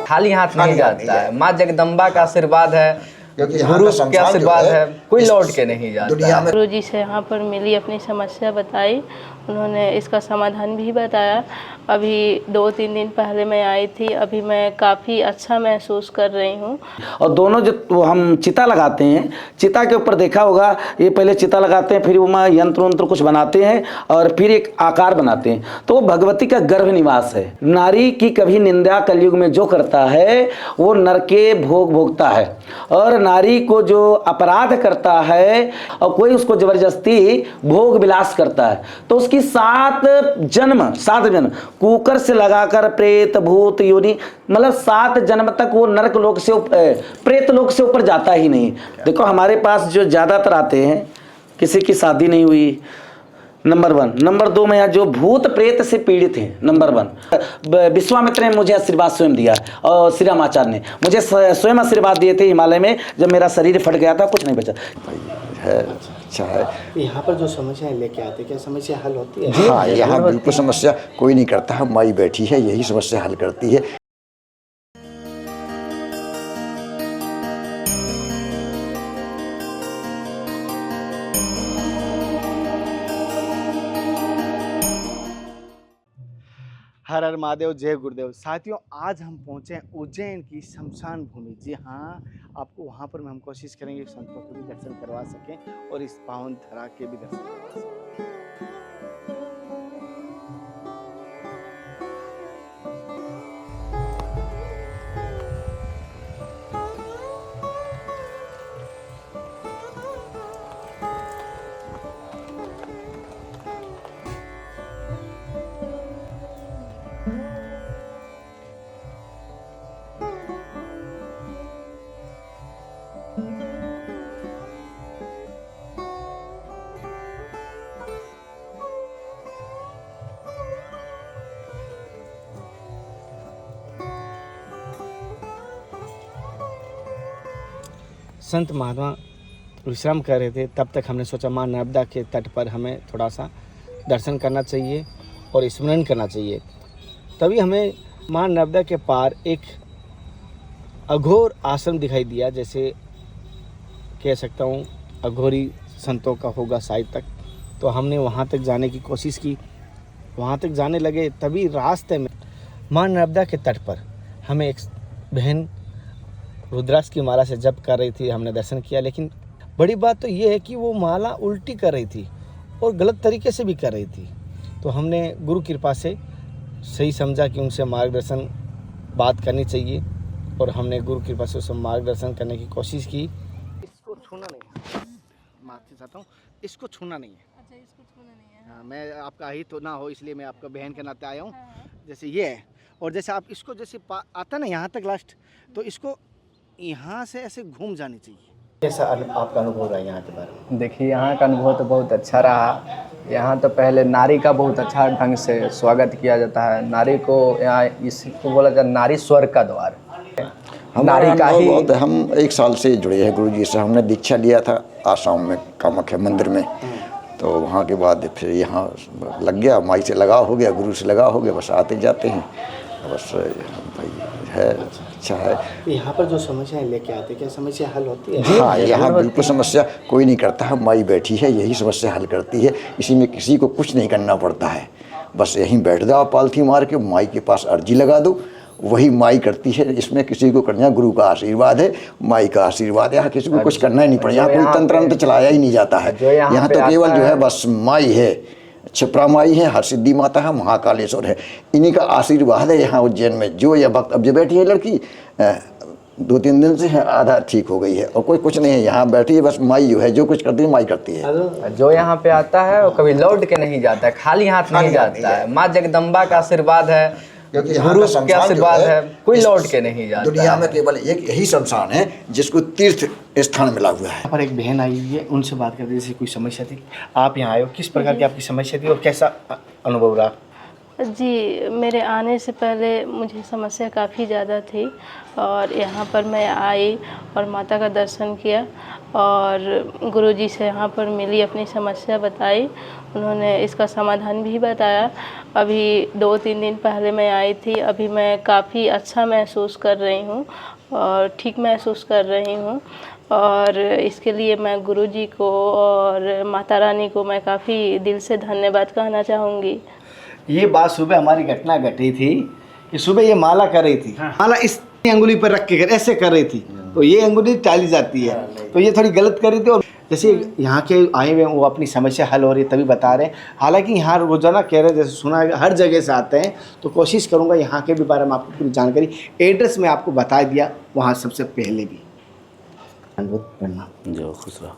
खाली हाथ नहीं जाता है। माँ जगदम्बा का आशीर्वाद है, गुरु के आशीर्वाद है, कोई लौट के नहीं जाता है। गुरु जी से यहाँ पर मिली, अपनी समस्या बताई, उन्होंने इसका समाधान भी बताया। अभी 2-3 दिन पहले मैं आई थी, अभी मैं काफ़ी अच्छा महसूस कर रही हूँ। और दोनों जो हम चिता लगाते हैं, चिता के ऊपर देखा होगा, ये पहले चिता लगाते हैं, फिर वो यंत्र वंत्र कुछ बनाते हैं और फिर एक आकार बनाते हैं, तो वो भगवती का गर्भ निवास है। नारी की कभी निंदा कलयुग में जो करता है वो नर के भोग भोगता है, और नारी को जो अपराध करता है और कोई उसको जबरदस्ती भोग विलास करता है, तो उसकी 7 जन्म कुकर से लगाकर प्रेत भूत योनि, मतलब 7 जन्म तक वो नरक लोक से प्रेत लोक से ऊपर जाता ही नहीं। देखो हमारे पास जो ज्यादातर आते हैं, किसी की शादी नहीं हुई, नंबर 1। नंबर 2 में यहाँ जो भूत प्रेत से पीड़ित हैं, नंबर 1 विश्वामित्र ने मुझे आशीर्वाद स्वयं दिया, और श्री रामाचार्य ने मुझे स्वयं आशीर्वाद दिए थे हिमालय में, जब मेरा शरीर फट गया था, कुछ नहीं बचा है। अच्छा है। यहाँ पर जो समस्याएं लेके आते, क्या समस्या हल होती है? हाँ, यहाँ बिल्कुल समस्या कोई नहीं करता है, माई बैठी है, यही समस्या हल करती है। हर हर महादेव, जय गुरुदेव। साथियों, आज हम पहुंचे हैं उज्जैन की शमशान भूमि। जी हाँ, आपको वहां पर हम कोशिश करेंगे संतों के भी दर्शन करवा सकें और इस पावन धरा के भी दर्शन करवा सकें। संत महात्मा विश्राम कर रहे थे, तब तक हमने सोचा माँ नर्मदा के तट पर हमें थोड़ा सा दर्शन करना चाहिए और स्मरण करना चाहिए। तभी हमें माँ नर्मदा के पार एक अघोर आश्रम दिखाई दिया, जैसे कह सकता हूँ अघोरी संतों का होगा शायद तक। तो हमने वहाँ तक जाने की कोशिश की, वहाँ तक जाने लगे, तभी रास्ते में माँ नर्मदा के तट पर हमें एक बहन रुद्राक्ष की माला से जप कर रही थी, हमने दर्शन किया। लेकिन बड़ी बात तो ये है कि वो माला उल्टी कर रही थी और गलत तरीके से भी कर रही थी। तो हमने गुरु कृपा से सही समझा कि उनसे मार्गदर्शन बात करनी चाहिए, और हमने गुरु कृपा से उससे मार्गदर्शन करने की कोशिश की। इसको छूना नहीं है, माफी चाहता हूँ, इसको छूना नहीं है। अच्छा, इसको छूना नहीं है। हाँ, मैं आपका ही तो ना हो इसलिए मैं आपका बहन के नाते आया हूँ। जैसे ये है, और जैसे आप इसको जैसे आता ना यहाँ तक लास्ट, तो इसको यहाँ से ऐसे घूम जानी चाहिए। कैसा आपका अनुभव रहा यहाँ के बारे में? देखिए, यहाँ का अनुभव तो बहुत अच्छा रहा। यहाँ तो पहले नारी का बहुत अच्छा ढंग से स्वागत किया जाता है। नारी को यहाँ इसको बोला जाता है नारी स्वर्ग का द्वार। नारी का ही हम 1 साल से जुड़े हैं गुरु जी से। हमने दीक्षा लिया था आसाम में कामाख्या मंदिर में, तो वहाँ के बाद फिर यहाँ लग गया, माई से लगाव हो गया, गुरु से लगाव हो गया, बस आते जाते हैं बस भाई है। अच्छा है। यहाँ पर जो समस्याएं लेके आते, क्या समस्या हल होती है? हाँ, यहाँ बिल्कुल समस्या कोई नहीं करता है, माई बैठी है, यही समस्या हल करती है। इसी में किसी को कुछ नहीं करना पड़ता है, बस यहीं बैठ जाओ पालथी मार के, माई के पास अर्जी लगा दो, वही माई करती है। इसमें किसी को करना, गुरु का आशीर्वाद है, माई का आशीर्वाद है, यहाँ किसी को कुछ करना ही नहीं पड़ेगा। यहाँ कोई तंत्र चलाया ही नहीं जाता है। यहाँ तो केवल जो है बस माई है, क्षिप्रा माई है, हरसिद्धि माता है, महाकालेश्वर है, इन्हीं का आशीर्वाद है यहाँ उज्जैन में। जो यह भक्त अब जो बैठी है लड़की 2-3 दिन से है, आधा ठीक हो गई है, और कोई कुछ नहीं है, यहाँ बैठी है, बस माई जो है जो कुछ करती है माई करती है। जो यहाँ पे आता है वो कभी लौट के नहीं जाता है, खाली हाथ नहीं जाता है। माँ जगदम्बा का आशीर्वाद है, गुरु के आशीर्वाद है, कोई लौट के नहीं जाता। दुनिया में केवल एक यही शमशान है जिसको तीर्थ स्थान मिला हुआ है। यहाँ पर एक बहन आई हुई है, उनसे बात करते, जैसे कोई समस्या थी, आप यहाँ आए हो, किस प्रकार की आपकी समस्या थी और कैसा अनुभव रहा? जी, मेरे आने से पहले मुझे समस्या काफ़ी ज़्यादा थी और यहाँ पर मैं आई और माता का दर्शन किया और गुरुजी से यहाँ पर मिली, अपनी समस्या बताई। उन्होंने इसका समाधान भी बताया। अभी 2-3 दिन पहले मैं आई थी, अभी मैं काफ़ी अच्छा महसूस कर रही हूँ और ठीक महसूस कर रही हूँ और इसके लिए मैं गुरुजी को और माता रानी को मैं काफ़ी दिल से धन्यवाद कहना चाहूँगी। ये बात सुबह हमारी घटना घटी थी कि सुबह ये माला कर रही थी, माला इस अंगुली पर रख के ऐसे कर रही थी, तो ये अंगुली टाली जाती है, तो ये थोड़ी गलत कर रही थी। और जैसे यहाँ के आए हुए वो अपनी समस्या हल हो रही है तभी बता रहे हैं। हालांकि यहाँ रोजाना कह रहे हैं, जैसे सुना है हर जगह से आते हैं, तो कोशिश करूँगा यहाँ के भी बारे में आपको पूरी जानकारी, एड्रेस में आपको बता दिया वहाँ सबसे पहले भी। जो खुश रहो।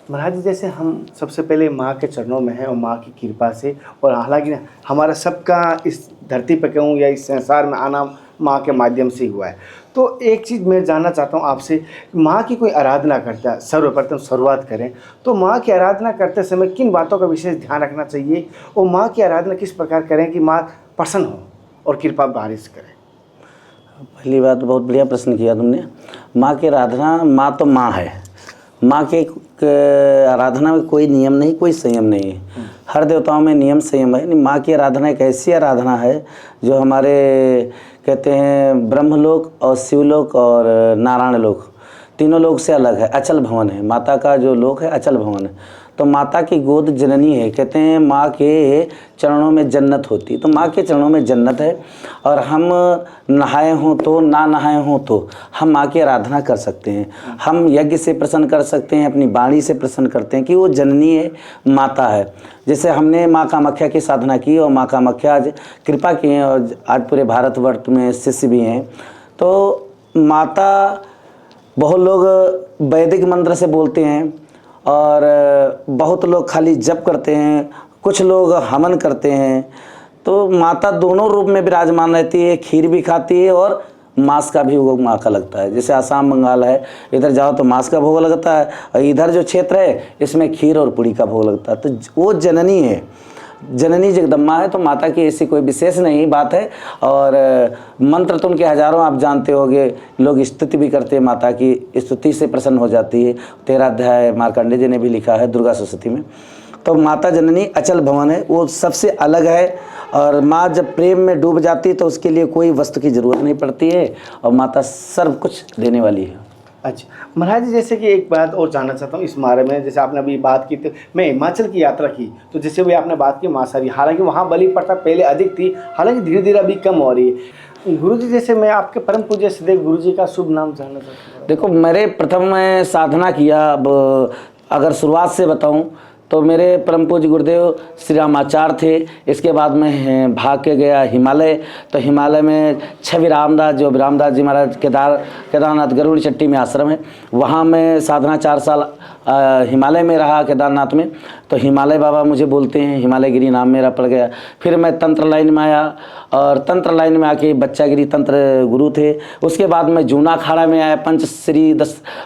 महाराज जी, जैसे हम सबसे पहले माँ के चरणों में हैं और माँ की कृपा से, और हालांकि हमारा सबका इस धरती पर कहूँ या इस संसार में आना माँ के माध्यम से हुआ है, तो एक चीज़ मैं जानना चाहता हूँ आपसे, माँ की कोई आराधना करता है, सर्वप्रथम शुरुआत करें तो माँ की आराधना करते समय किन बातों का विशेष ध्यान रखना चाहिए और माँ की आराधना किस प्रकार करें कि माँ प्रसन्न हो और कृपा बारिश करें? पहली बात, बहुत बढ़िया प्रश्न किया तुमने। माँ की आराधना, माँ तो माँ है, माँ के आराधना में कोई नियम नहीं, कोई संयम नहीं है। हर देवताओं में नियम संयम है। माँ की आराधना एक ऐसी आराधना है जो हमारे कहते हैं ब्रह्मलोक और शिवलोक और नारायण लोक, तीनों लोक से अलग है, अचल भवन है। माता का जो लोक है अचल भवन है। तो माता की गोद जननी है, कहते हैं माँ के चरणों में जन्नत होती, तो माँ के चरणों में जन्नत है। और हम नहाए हों तो ना नहाए हों तो हम माँ की आराधना कर सकते हैं। हम यज्ञ से प्रसन्न कर सकते हैं, अपनी वाणी से प्रसन्न करते हैं कि वो जननी है, माता है। जैसे हमने माँ कामाख्या की साधना की और माँ कामाख्या आज कृपा की हैं और आज पूरे भारतवर्ष में शिष्य भी हैं। तो माता, बहुत लोग वैदिक मंत्र से बोलते हैं और बहुत लोग खाली जप करते हैं, कुछ लोग हवन करते हैं। तो माता दोनों रूप में विराजमान रहती है, खीर भी खाती है और मांस का भी भोग माँ का लगता है। जैसे आसाम बंगाल है, इधर जाओ तो मांस का भोग लगता है, और इधर जो क्षेत्र है इसमें खीर और पूड़ी का भोग लगता है। तो वो जननी है, जननी जगदम्बा है। तो माता की ऐसी कोई विशेष नहीं बात है। और मंत्र तो उनके हजारों आप जानते होंगे, लोग स्तुति भी करते हैं, माता की स्तुति से प्रसन्न हो जाती है। 13 अध्याय मार्कंडेय जी ने भी लिखा है दुर्गा सप्तशती में। तो माता जननी अचल भवन है, वो सबसे अलग है। और माँ जब प्रेम में डूब जाती है तो उसके लिए कोई वस्तु की ज़रूरत नहीं पड़ती है, और माता सर्व कुछ देने वाली है। अच्छा महाराज जी, जैसे कि एक बात और जानना चाहता हूँ इस बारे में। जैसे आपने अभी बात की, तो मैं हिमाचल की यात्रा की, तो जैसे वही आपने बात की मासाहारी, हालांकि वहाँ बलि प्रथा पहले अधिक थी, हालांकि धीरे धीरे अभी कम हो रही है। गुरुजी, जैसे मैं आपके परम पूज्य सदैव गुरुजी का शुभ नाम जानना चाहता हूँ। देखो, मेरे प्रथम मैं साधना किया, अब अगर शुरुआत से बताऊँ तो मेरे परम पूज्य गुरुदेव श्री रामाचार्य थे। इसके बाद मैं भाग के गया हिमालय। तो हिमालय में छवि रामदास, जो रामदास जी महाराज केदारनाथ गरुड़ चट्टी में आश्रम है, वहाँ मैं साधना 4 साल हिमालय में रहा, केदारनाथ में। तो हिमालय बाबा मुझे बोलते हैं, हिमालयगिरी नाम मेरा पड़ गया। फिर मैं तंत्र लाइन में आया, और तंत्र लाइन में आके बच्चागिरी तंत्र गुरु थे। उसके बाद मैं जूना अखाड़ा में आया,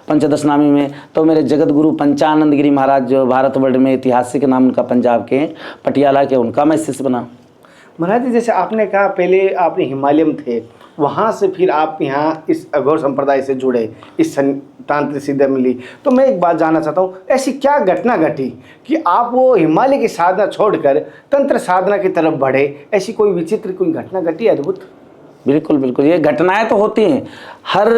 पंचदशनामी में। तो मेरे जगत गुरु पंचानंद गिरी महाराज, जो भारतवर्ष में ऐतिहासिक नाम उनका पंजाब के हैं, पटियाला के, उनका मैं शिष्य बना। महाराज जी, जैसे आपने कहा पहले आपने हिमालय में थे, वहाँ से फिर आप यहाँ इस अघोर संप्रदाय से जुड़े, इस तांत्रिक सिद्धियाँ मिली। तो मैं एक बात जानना चाहता हूँ, ऐसी क्या घटना घटी कि आप वो हिमालय की साधना छोड़कर तंत्र साधना की तरफ बढ़े? ऐसी कोई विचित्र कोई घटना घटी अद्भुत? बिल्कुल बिल्कुल, ये घटनाएं तो होती हैं। हर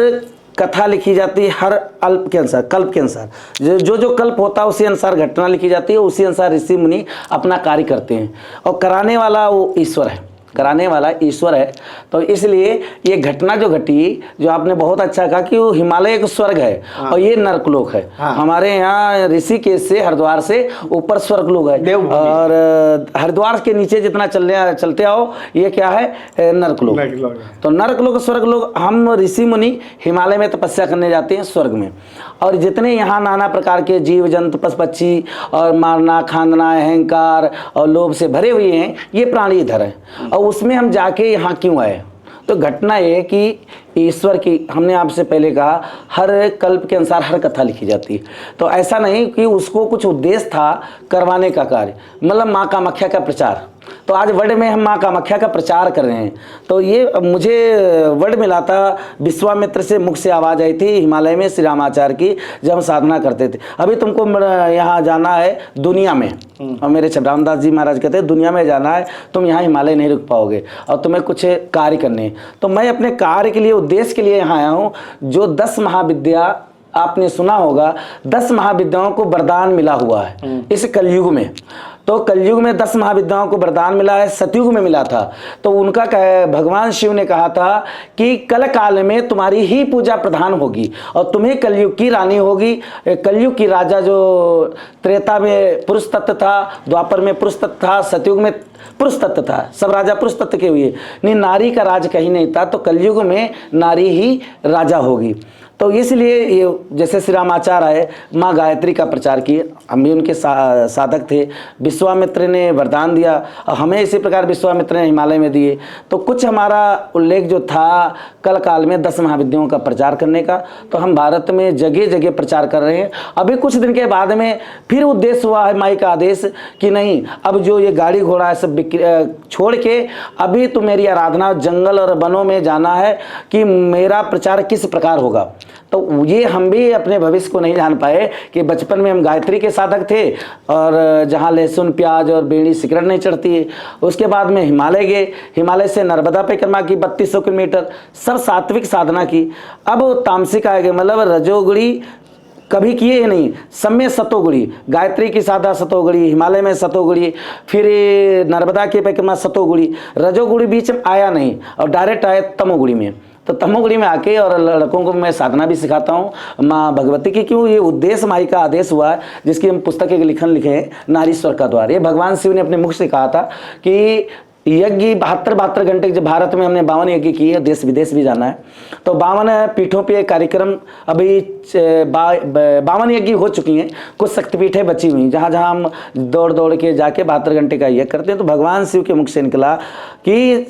कथा लिखी जाती है, हर अल्प के अनुसार, कल्प के अनुसार, जो कल्प होता है उसी अनुसार घटना लिखी जाती है, उसी अनुसार ऋषि मुनि अपना कार्य करते हैं। और कराने वाला वो ईश्वर है, कराने वाला ईश्वर है। तो इसलिए ये घटना जो घटी, जो आपने बहुत अच्छा कहा कि वो हिमालय एक स्वर्ग है और ये नरकलोक है। हमारे यहाँ ऋषिकेश से, हरिद्वार से ऊपर स्वर्गलोक है, और हरिद्वार के नीचे जितना चलते आओ ये क्या है, नरकलोक। तो नरकलोक स्वर्गलोक, हम ऋषि मुनि हिमालय में तपस्या करने जाते हैं स्वर्ग में। और जितने यहाँ नाना प्रकार के जीव जंतु पशु पक्षी और मारना खाना अहंकार और लोभ से भरे हुए हैं, ये प्राणी इधर है। और उसमें हम जाके यहाँ क्यों आए? तो घटना ये कि ईश्वर की, हमने आपसे पहले कहा, हर कल्प के अनुसार हर कथा लिखी जाती है। तो ऐसा नहीं कि उसको कुछ उद्देश्य था करवाने का कार्य, मतलब माँ कामाख्या का प्रचार। तो आज वर्ल्ड में हम माँ कामाख्या का प्रचार कर रहे हैं। तो ये मुझे वर्ड मिला था, विश्वामित्र से मुख से आवाज़ आई थी हिमालय में श्री रामाचार्य की, जब हम साधना करते थे। अभी तुमको यहाँ जाना है दुनिया में, और मेरे छबराम दास जी महाराज कहते हैं दुनिया में जाना है, तुम यहाँ हिमालय नहीं रुक पाओगे और तुम्हें कुछ कार्य करने हैं। तो मैं अपने कार्य के लिए, उद्देश्य के लिए यहाँ आया हूँ। जो 10 महाविद्या आपने सुना होगा, 10 महाविद्याओं को वरदान मिला हुआ है इस कलयुग में। तो कलयुग में 10 महाविद्याओं को वरदान मिला है, सतयुग में मिला था। तो उनका भगवान शिव ने कहा था कि कल काल में तुम्हारी ही पूजा प्रधान होगी और तुम्हें कलयुग की रानी होगी। कलयुग की राजा जो त्रेता में पुरुष तत्व था, द्वापर में पुरुष तत्व था, सतयुग में पुरुष तत्व था, सब राजा पुरुष तत्व के हुए, नहीं नारी का राज कहीं नहीं था। तो कलयुग में नारी ही राजा होगी। तो इसलिए ये जैसे श्री रामाचार्य आए, माँ गायत्री का प्रचार किए, हम भी उनके साधक थे। विश्वामित्र ने वरदान दिया और हमें इसी प्रकार विश्वामित्र ने हिमालय में दिए। तो कुछ हमारा उल्लेख जो था कल काल में 10 महाविद्याओं का प्रचार करने का, तो हम भारत में जगह जगह प्रचार कर रहे हैं। अभी कुछ दिन के बाद में फिर उद्देश्य हुआ है माई का आदेश कि नहीं, अब जो ये गाड़ी घोड़ा है सब छोड़ के अभी तो मेरी आराधना जंगल और वनों में जाना है कि मेरा प्रचार किस प्रकार होगा। तो ये हम भी अपने भविष्य को नहीं जान पाए कि बचपन में हम गायत्री के साधक थे और जहाँ लहसुन प्याज और बीड़ी सिगरेट नहीं चढ़ती है। उसके बाद में हिमालय गए, हिमालय से नर्मदा परिक्रमा की 3200 किलोमीटर, सब सात्विक साधना की। अब तामसिक आ गए, मतलब रजोगुड़ी कभी किए नहीं, सब में सतोगुड़ी, गायत्री की साधा सतोगुड़ी, हिमालय में सतोगुड़ी, फिर नर्मदा की परिक्रमा सतोगुड़ी, रजोगुड़ी बीच में आया नहीं और डायरेक्ट आए तमोगुड़ी में। तो तमोगुड़ी में आके और लड़कों को मैं साधना भी सिखाता हूँ माँ भगवती की। क्यों? ये उद्देश्य माई का आदेश हुआ है, जिसकी हम पुस्तक के लिखन लिखे हैं, नारी स्वर का द्वार। ये भगवान शिव ने अपने मुख से कहा था कि यज्ञ 72 घंटे, जब भारत में हमने 52 यज्ञ किए, देश विदेश भी जाना है। तो 52 पीठों पे कार्यक्रम, अभी 52 यज्ञ हो चुकी हैं, कुछ शक्तिपीठें बची हुई, जहाँ जहाँ हम दौड़ दौड़ के जाके 72 घंटे का यज्ञ करते हैं। तो भगवान शिव के मुख से निकला कि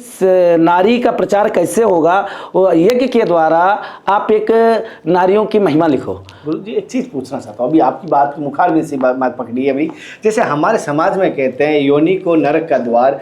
नारी का प्रचार कैसे होगा, वो यज्ञ के द्वारा आप एक नारियों की महिमा लिखो। गुरु जी एक चीज़ पूछना चाहता हूँ, अभी आपकी बात मुखार में से बात पकड़ी है। अभी जैसे हमारे समाज में कहते हैं योनि को नरक का द्वार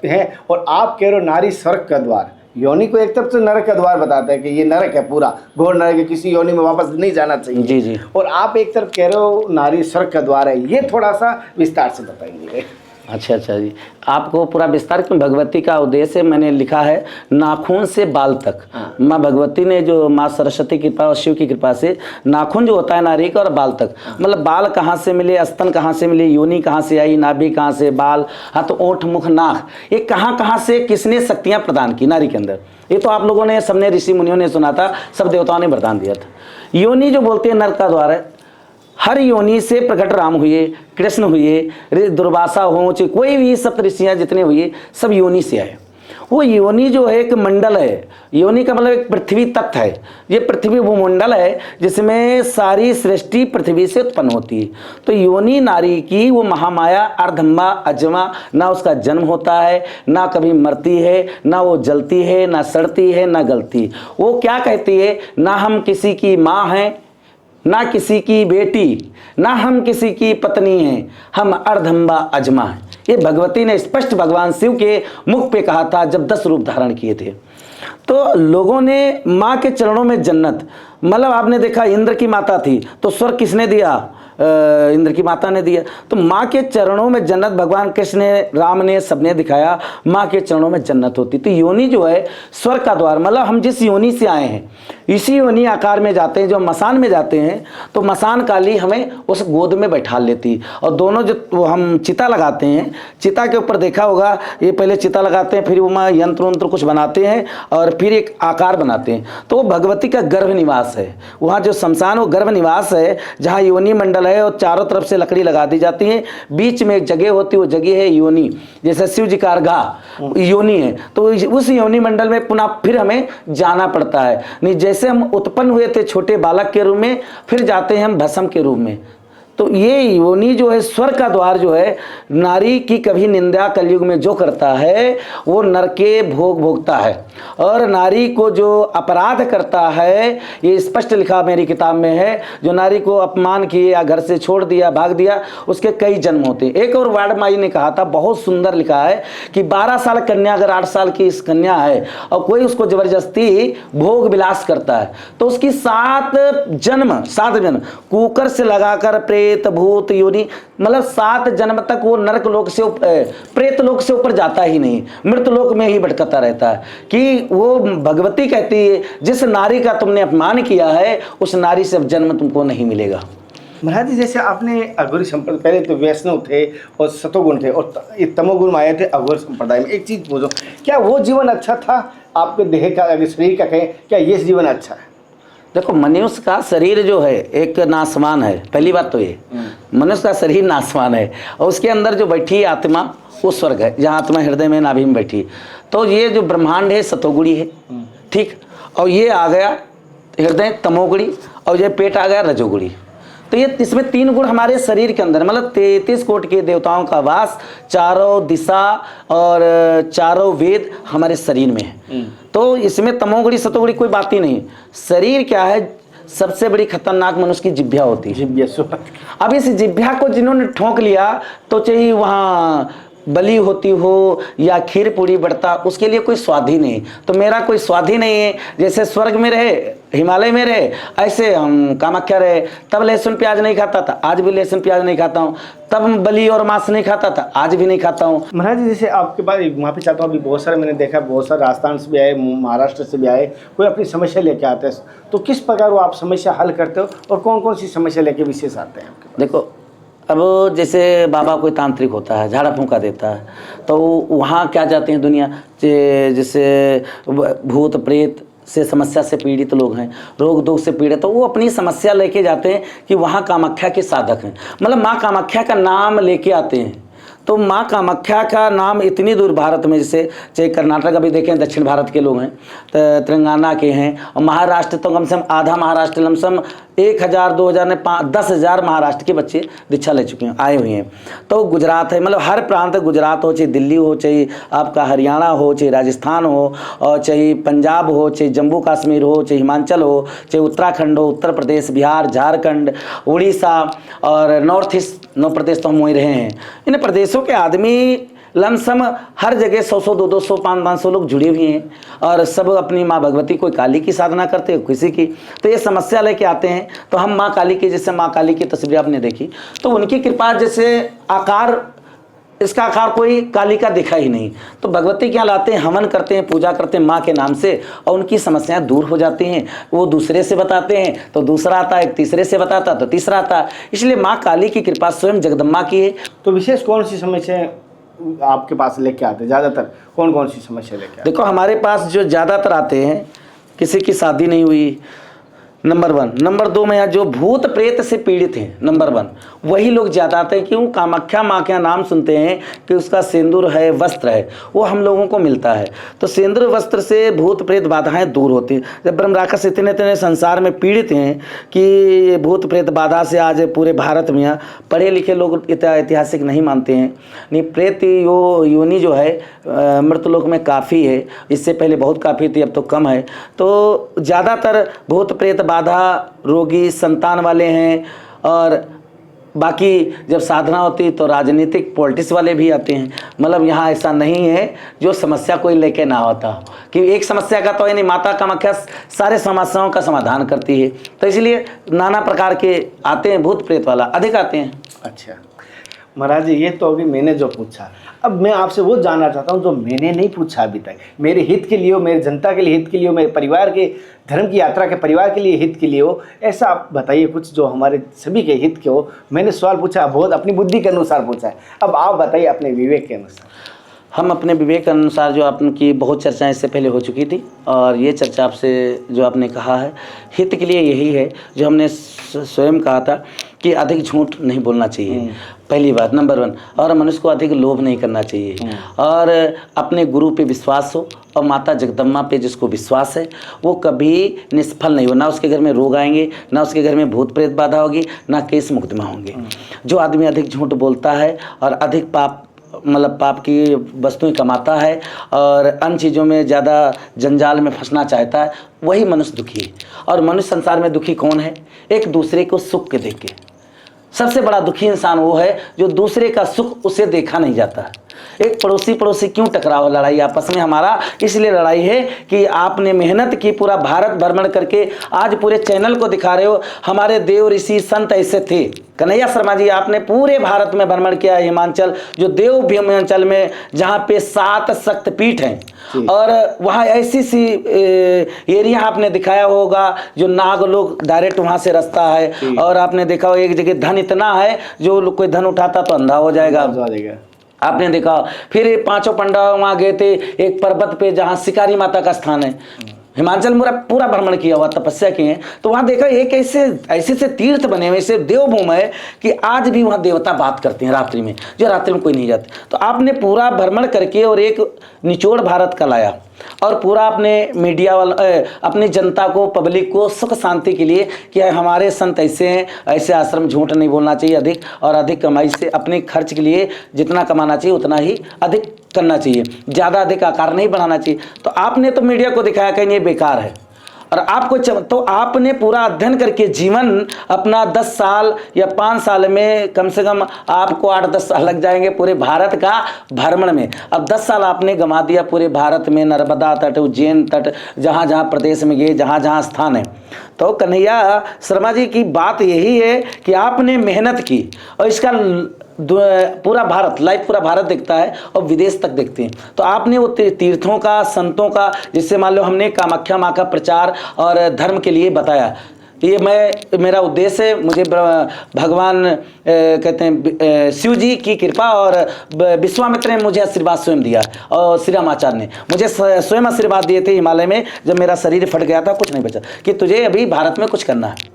है, और आप कह रहे हो नारी स्वर्ग का द्वार। योनि को एक तरफ से नरक का द्वार बताते हैं कि ये नरक है, पूरा घोर नरक है, किसी योनि में वापस नहीं जाना चाहिए। जी जी। और आप एक तरफ कह रहे हो नारी स्वर्ग का द्वार है, ये थोड़ा सा विस्तार से बताएंगे। अच्छा जी, आपको पूरा विस्तार क्यों? भगवती का उद्देश्य मैंने लिखा है नाखून से बाल तक। माँ भगवती ने जो माँ सरस्वती की कृपा और शिव की कृपा से नाखून जो होता है नारी का और बाल तक, मतलब बाल कहाँ से मिले, स्तन कहाँ से मिले, योनि कहाँ से आई, नाभि कहाँ से, बाल, हाथ, ओंठ, मुख, नाक, ये कहाँ से किसने शक्तियाँ प्रदान की नारी के अंदर। ये तो आप लोगों ने, सबने ऋषि मुनियों ने सुना था, सब देवताओं ने वरदान दिया था। योनि जो बोलते हैं नरक का द्वार है। हर योनि से प्रकट राम हुए, कृष्ण हुए, दुर्वासा हो, कोई भी सप्तऋषियाँ जितने हुए सब योनि से आए। वो योनि जो है एक मंडल है, योनि का मतलब एक पृथ्वी तत्व है। ये पृथ्वी वो मंडल है जिसमें सारी सृष्टि पृथ्वी से उत्पन्न होती है। तो योनि नारी की वो महामाया अर्धम्बा अजमा, ना उसका जन्म होता है, ना कभी मरती है, ना वो जलती है, ना सड़ती है, ना गलती। वो क्या कहती है, ना हम किसी की माँ हैं, ना किसी की बेटी, ना हम किसी की पत्नी हैं, हम अर्धम्बा अजमा हैं। ये भगवती ने स्पष्ट भगवान शिव के मुख पे कहा था जब 10 रूप धारण किए थे। तो लोगों ने माँ के चरणों में जन्नत, मतलब आपने देखा इंद्र की माता थी तो स्वर्ग किसने दिया? इंद्र की माता ने दिया। तो माँ के चरणों में जन्नत भगवान कृष्ण ने, राम ने, सबने दिखाया माँ के चरणों में जन्नत होती। तो योनि जो है स्वर्ग का द्वार, मतलब हम जिस योनि से आए हैं इसी योनि आकार में जाते हैं। जो मसान में जाते हैं तो मसान काली हमें उस गोद में बैठा लेती, और दोनों जो हम चिता लगाते हैं, चिता के ऊपर देखा होगा, ये पहले चिता लगाते हैं, फिर वो यंत्र वंत्र कुछ बनाते हैं और फिर एक आकार बनाते हैं। तो वो भगवती का गर्भ निवास है। वहाँ जो शमशान वो गर्भ निवास है, जहाँ योनि मंडल है और चारों तरफ से लकड़ी लगा दी जाती है, बीच में एक जगह होती है, वो जगह है योनि। जैसे शिव जी का अर्घा योनि है, तो उस योनि मंडल में पुनः फिर हमें जाना पड़ता है। नहीं, जैसे हम उत्पन्न हुए थे छोटे बालक के रूप में, फिर जाते हैं हम भस्म के रूप में। तो ये योनि जो है स्वर्ग का द्वार जो है, नारी की कभी निंदा कलयुग में जो करता है वो नरक के भोग भोगता है। और नारी को जो अपराध करता है, ये स्पष्ट लिखा मेरी किताब में है, जो नारी को अपमान किए या घर से छोड़ दिया, भाग दिया, उसके कई जन्म होते हैं। एक और वार्ड माई ने कहा था, बहुत सुंदर लिखा है कि 12 साल कन्या अगर 8 साल की इस कन्या है और कोई उसको जबरदस्ती भोग विलास करता है तो उसकी 7 जन्म कुकर से लगाकर प्रेत भूत योनि, मतलब 7 जन्म तक वो नरक लोक से प्रेत लोक से ऊपर जाता ही नहीं, मृत लोक में ही भटकता रहता है। कि वो भगवती कहती है जिस नारी का तुमने अपमान किया है उस नारी से अब जन्म तुमको नहीं मिलेगा। महाराज जी, जैसे आपने अघोरी संप्रदाय, पहले तो वैष्णव थे और सतोगुण थे और तमोगुण में आए थे अघोर संप्रदाय में, एक चीज़ पूछो, क्या वो जीवन अच्छा था आपके देह का, अगर शरीर का कहें, क्या ये जीवन अच्छा है? देखो, मनुष्य का शरीर जो है एक नासमान है, पहली बात तो ये मनुष्य का शरीर नासमान है और उसके अंदर जो बैठी आत्मा वो स्वर्ग है, जहाँ आत्मा हृदय में नाभि में बैठी। तो ये जो ब्रह्मांड है सतोगुणी है, ठीक, और ये आ गया हृदय तमोगुणी और ये पेट आ गया रजोगुणी। तो ये इसमें 3 गुण हमारे शरीर के अंदर, मतलब 33 कोटि के देवताओं का वास, चारों दिशा और चारों वेद हमारे शरीर में है। तो इसमें तमोगुणी सतोगुणी कोई बात ही नहीं। शरीर क्या है, सबसे बड़ी खतरनाक मनुष्य की जिह्वा होती है। जिह्वा, अब इस जिह्वा को जिन्होंने ठोक लिया तो चाहे वहाँ बलि होती हो या खीर पूरी बढ़ता, उसके लिए कोई स्वाद ही नहीं। तो मेरा कोई स्वाद ही नहीं है। जैसे स्वर्ग में रहे, हिमालय में रहे, ऐसे हम कामाख्या रहे। तब लहसुन प्याज नहीं खाता था, आज भी लहसुन प्याज नहीं खाता हूँ। तब बलि और मांस नहीं खाता था, आज भी नहीं खाता हूँ। महाराज जी, जैसे आपके पास वहाँ पे चाहता हूँ, अभी बहुत सारे मैंने देखा, बहुत सारे राजस्थान से भी आए, महाराष्ट्र से भी आए, कोई अपनी समस्या लेके आते हैं, तो किस प्रकार वो आप समस्या हल करते हो और कौन कौन सी समस्या लेके विशेष आते हैं आपके पास? देखो, अब जैसे बाबा कोई तांत्रिक होता है, झाड़ा फूंका देता है, तो वहाँ क्या जाते हैं दुनिया, जैसे भूत प्रेत से समस्या से पीड़ित लोग हैं, रोग दोग से पीड़ित, तो वो अपनी समस्या लेके जाते हैं कि वहाँ कामाख्या के साधक हैं, मतलब माँ कामाख्या का नाम लेके आते हैं। तो माँ कामाख्या का नाम इतनी दूर भारत में, जैसे चाहे कर्नाटक अभी देखें, दक्षिण भारत के लोग हैं, तेलंगाना के हैं, और महाराष्ट्र तो कम से कम आधा महाराष्ट्र, कम से कम 1000 2000 ने 10,000 महाराष्ट्र के बच्चे दीक्षा ले चुके हैं, आए हुए हैं। तो गुजरात है, मतलब हर प्रांत, गुजरात हो चाहे दिल्ली हो, चाहे आपका हरियाणा हो, चाहे राजस्थान हो, और चाहे पंजाब हो, चाहे जम्मू कश्मीर हो, चाहे हिमाचल हो, चाहे उत्तराखंड हो, उत्तर प्रदेश, बिहार, झारखंड, उड़ीसा और नॉर्थ ईस्ट 9 प्रदेश तो हम वहीं रहे हैं। इन प्रदेशों के आदमी लमसम हर जगह 100 200 500 लोग जुड़े हुए हैं और सब अपनी माँ भगवती, कोई काली की साधना करते हैं, किसी की। तो ये समस्या लेके आते हैं। तो हम माँ काली की, जैसे माँ काली की तस्वीर आपने देखी, तो उनकी कृपा, जैसे आकार, इसका आकार कोई काली का दिखा ही नहीं, तो भगवती क्या लाते हैं, हवन करते हैं, पूजा करते हैं माँ के नाम से, और उनकी समस्याएं दूर हो जाती हैं। वो दूसरे से बताते हैं तो दूसरा आता है, तीसरे से बताता तो तीसरा आता है। इसलिए माँ काली की कृपा स्वयं जगदम्बा की है। तो विशेष कौन सी समस्या आपके पास लेके आते हैं, ज़्यादातर कौन कौन सी समस्या लेके आते हैं? देखो, हमारे पास जो ज़्यादातर आते हैं, किसी की शादी नहीं हुई, नंबर 1। नंबर 2 में यहाँ जो भूत प्रेत से पीड़ित हैं, नंबर 1, वही लोग ज़्यादा आते हैं। क्यों? कामाख्या माँ का नाम सुनते हैं कि उसका सिंदूर है, वस्त्र है, वो हम लोगों को मिलता है। तो सिंदूर वस्त्र से भूत प्रेत बाधाएं दूर होती हैं। जब ब्रह्म राक्षस इतने संसार में पीड़ित हैं कि भूत प्रेत बाधा से आज पूरे भारत में, पढ़े लिखे लोग ऐतिहासिक नहीं मानते हैं, नहीं, प्रेत योनि जो है मृतलोक में काफ़ी है। इससे पहले बहुत काफ़ी थी, अब तो कम है। तो ज़्यादातर भूत प्रेत बाधा रोगी संतान वाले हैं, और बाकी जब साधना होती तो राजनीतिक पॉलिटिक्स वाले भी आते हैं। मतलब यहाँ ऐसा नहीं है जो समस्या कोई लेके ना होता, कि एक समस्या का तो नहीं, माता कामाख्या सारे समस्याओं का समाधान करती है। तो इसलिए नाना प्रकार के आते हैं, भूत प्रेत वाला अधिक आते हैं। अच्छा महाराज जी, ये तो अभी मैंने जो पूछा, अब मैं आपसे वो जानना चाहता हूँ जो मैंने नहीं पूछा अभी तक, मेरे हित के लिए हो, मेरे जनता के लिए हित के लिए हो, मेरे परिवार के धर्म की यात्रा के परिवार के लिए हित के लिए हो। ऐसा आप बताइए कुछ जो हमारे सभी के हित के हो। मैंने सवाल पूछा, बहुत अपनी बुद्धि के अनुसार पूछा है, अब आप बताइए अपने विवेक के अनुसार। हम अपने विवेक के अनुसार, जो आपकी बहुत चर्चाएं इससे पहले हो चुकी थी, और ये चर्चा आपसे जो आपने कहा है, हित के लिए यही है जो हमने स्वयं कहा था कि अधिक झूठ नहीं बोलना चाहिए, पहली बात नंबर 1। और मनुष्य को अधिक लोभ नहीं करना चाहिए, और अपने गुरु पे विश्वास हो, और माता जगदम्बा पे जिसको विश्वास है वो कभी निष्फल नहीं हो। ना उसके घर में रोग आएंगे, ना उसके घर में भूत प्रेत बाधा होगी, ना केस मुकदमा होंगे। जो आदमी अधिक झूठ बोलता है और अधिक पाप की वस्तुएं कमाता है और अन्य चीज़ों में ज़्यादा जंजाल में फंसना चाहता है, वही मनुष्य दुखी है। और मनुष्य संसार में दुखी कौन है? एक दूसरे को सुख के देख के। सबसे बड़ा दुखी इंसान वो है जो दूसरे का सुख उसे देखा नहीं जाता। एक पड़ोसी क्यों टकराव, लड़ाई आपस में हमारा इसलिए लड़ाई है कि आपने मेहनत की, पूरा भारत भ्रमण करके आज पूरे चैनल को दिखा रहे हो हमारे देव ऋषि संत ऐसे थे। कन्हैया शर्मा जी, आपने पूरे भारत में भ्रमण किया, हिमाचल जो देव भीमांचल में जहाँ पे 7 शक्तिपीठ हैं, और वहाँ ऐसी सी एरिया आपने दिखाया होगा जो नाग लोग डायरेक्ट वहाँ से रास्ता है, और आपने देखा हो एक जगह धन इतना है जो कोई धन उठाता तो अंधा हो जाएगा, आपने देखा। फिर 5 पंडा वहाँ गए थे एक पर्वत पे जहाँ शिकारी माता का स्थान है, हिमाचल में पूरा भ्रमण किया हुआ, तपस्या की है, तो वहाँ देखा एक ऐसे से तीर्थ बने हुए, ऐसे देवभूमि है कि आज भी वहाँ देवता बात करते हैं रात्रि में, जो रात्रि में कोई नहीं जाता। तो आपने पूरा भ्रमण करके और एक निचोड़ भारत का लाया, और पूरा अपने मीडिया अपनी जनता को, पब्लिक को सुख शांति के लिए कि हमारे संत ऐसे हैं, ऐसे आश्रम, झूठ नहीं बोलना चाहिए अधिक, और अधिक कमाई से अपने खर्च के लिए जितना कमाना चाहिए उतना ही अधिक करना चाहिए, ज़्यादा अधिक आकार नहीं बनाना चाहिए। तो आपने तो मीडिया को दिखाया कहीं ये बेकार है, और आपको तो आपने पूरा अध्ययन करके जीवन अपना 10 साल या 5 साल में कम से कम आपको 8-10 साल लग जाएंगे पूरे भारत का भ्रमण में। अब 10 साल आपने गंवा दिया पूरे भारत में, नर्मदा तट, उज्जैन तट, जहाँ जहाँ प्रदेश में गए, जहाँ जहाँ स्थान है। तो कन्हैया शर्मा जी की बात यही है कि आपने मेहनत की, और इसका पूरा भारत लाइव, पूरा भारत देखता है और विदेश तक देखते हैं। तो आपने वो तीर्थों का, संतों का, जिससे मान लो हमने कामाख्या माँ का प्रचार और धर्म के लिए बताया, ये मेरा उद्देश्य है। मुझे भगवान कहते हैं शिव जी की कृपा और विश्वामित्र ने मुझे आशीर्वाद स्वयं दिया, और श्री रामाचार्य ने मुझे स्वयं आशीर्वाद दिए थे हिमालय में, जब मेरा शरीर फट गया था, कुछ नहीं बचा, कि तुझे अभी भारत में कुछ करना है,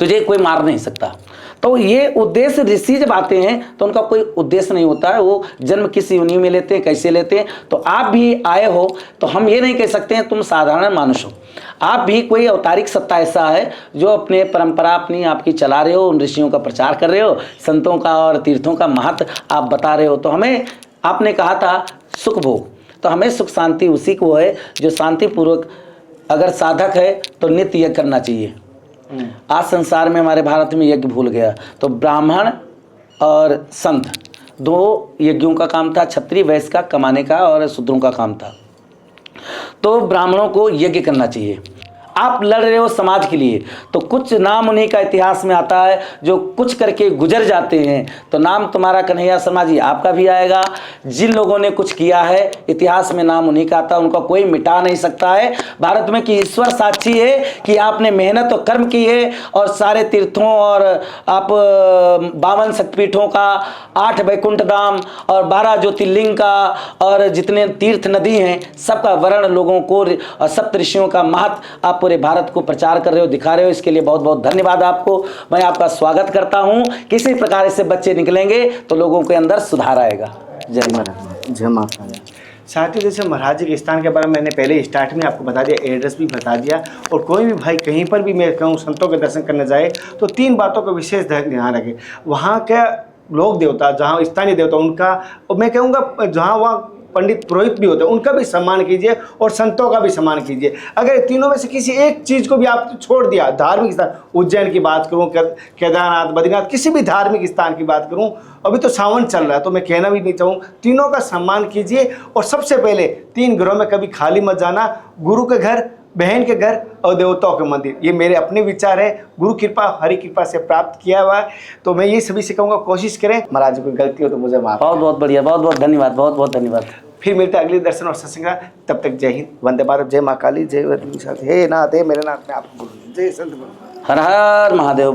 तुझे कोई मार नहीं सकता। तो ये उद्देश्य ऋषि जब आते हैं तो उनका कोई उद्देश्य नहीं होता है, वो जन्म किस योनि में लेते हैं, कैसे लेते हैं। तो आप भी आए हो तो हम ये नहीं कह सकते हैं तुम साधारण मानुष हो, आप भी कोई अवतारिक सत्ता ऐसा है जो अपने परंपरा अपनी आपकी चला रहे हो, उन ऋषियों का प्रचार कर रहे हो, संतों का और तीर्थों का महत्व आप बता रहे हो। तो हमें आपने कहा था सुख भोग, तो हमें सुख शांति उसी को है जो शांतिपूर्वक, अगर साधक है तो नित्य यज्ञ करना चाहिए। आज संसार में हमारे भारत में यज्ञ भूल गया, तो ब्राह्मण और संत 2 यज्ञों का काम था, क्षत्रिय वैश्य का कमाने का और शूद्रों का काम था। तो ब्राह्मणों को यज्ञ करना चाहिए। आप लड़ रहे हो समाज के लिए, तो कुछ नाम उन्हीं का इतिहास में आता है जो कुछ करके गुजर जाते हैं, तो नाम तुम्हारा कन्हैया शर्मा जी आपका भी आएगा। जिन लोगों ने कुछ किया है इतिहास में नाम उन्हीं का आता है, उनका कोई मिटा नहीं सकता है भारत में, कि ईश्वर साक्षी है कि आपने मेहनत और कर्म की है, और सारे तीर्थों और आप 52 शक्तिपीठों का, 8 वैकुंठ धाम और 12 ज्योतिर्लिंग का, और जितने तीर्थ नदी हैं सबका वर्ण लोगों को और सप्त ऋषियों का महत्व आप पूरे भारत को प्रचार कर रहे हो, दिखा रहे हो। इसके लिए बहुत बहुत धन्यवाद आपको, मैं आपका स्वागत करता हूँ। किसी प्रकार से बच्चे निकलेंगे तो लोगों के अंदर सुधार आएगा। जय महाराज, जय माता। साथियों, जैसे महाराज जी के स्थान के बारे में मैंने पहले स्टार्ट में आपको बता दिया, एड्रेस भी बता दिया, और कोई भी भाई कहीं पर भी मैं कहूँ संतों के दर्शन करने जाए तो 3 बातों का विशेष ध्यान रखें। वहाँ के लोक देवता, जहाँ स्थानीय देवता, उनका, और मैं कहूँगा जहाँ वहाँ पंडित पुरोहित भी होते हैं, उनका भी सम्मान कीजिए, और संतों का भी सम्मान कीजिए। अगर तीनों में से किसी एक चीज़ को भी आप छोड़ दिया, धार्मिक स्थान, उज्जैन की बात करूं, केदारनाथ, बद्रीनाथ, किसी भी धार्मिक स्थान की बात करूं, अभी तो सावन चल रहा है तो मैं कहना भी नहीं चाहूँ, तीनों का सम्मान कीजिए। और सबसे पहले 3 घरों में कभी खाली मत जाना, गुरु के घर, बहन के घर और देवताओं के मंदिर। ये मेरे अपने विचार है, गुरु कृपा, हरि कृपा से प्राप्त किया हुआ है। तो मैं ये सभी से कहूँगा, कोशिश करें। महाराज कोई गलती हो तो मुझे माफ। बहुत बहुत बढ़िया, बहुत बहुत धन्यवाद, बहुत बहुत धन्यवाद। फिर मिलते हैं अगले दर्शन और सत्संग। तब तक जय हिंद, वंदे भारत, जय माँ काली, जय हे नाथ, हे मेरे नाथ में आपको जय संत। हर हर महादेव।